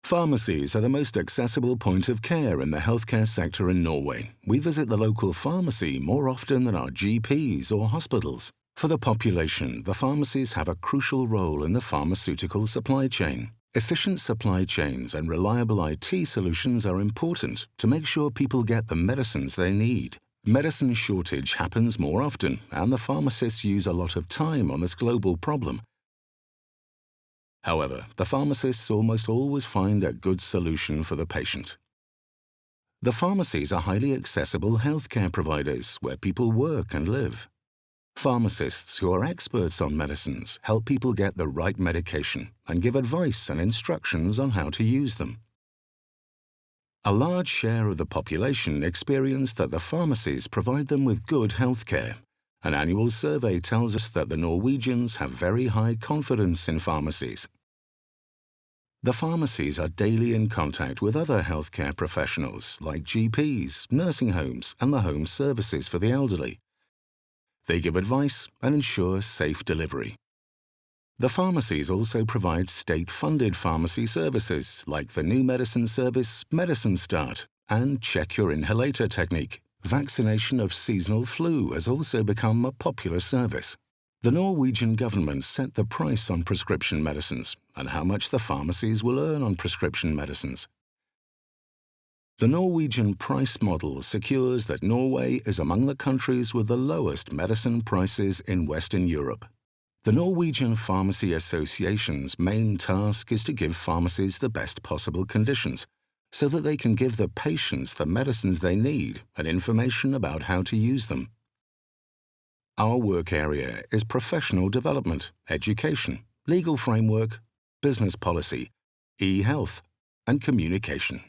Pharmacies are the most accessible point of care in the healthcare sector in Norway. We visit the local pharmacy more often than our GPs or hospitals. For the population, the pharmacies have a crucial role in the pharmaceutical supply chain. Efficient supply chains and reliable IT solutions are important to make sure people get the medicines they need. Medicine shortage happens more often, and the pharmacists use a lot of time on this global problem. However, the pharmacists almost always find a good solution for the patient. The pharmacies are highly accessible healthcare providers where people work and live. Pharmacists who are experts on medicines help people get the right medication and give advice and instructions on how to use them. A large share of the population experience that the pharmacies provide them with good healthcare. An annual survey tells us that the Norwegians have very high confidence in pharmacies. The pharmacies are daily in contact with other healthcare professionals like GPs, nursing homes, and the home services for the elderly. They give advice and ensure safe delivery. The pharmacies also provide state-funded pharmacy services like the new medicine service, Medicine Start, and Check Your Inhalator technique. Vaccination of seasonal flu has also become a popular service. The Norwegian government set the price on prescription medicines and how much the pharmacies will earn on prescription medicines. The Norwegian price model secures that Norway is among the countries with the lowest medicine prices in Western Europe. The Norwegian Pharmacy Association's main task is to give pharmacies the best possible conditions so that they can give the patients the medicines they need and information about how to use them. Our work area is professional development, education, legal framework, business policy, e-health, and communication.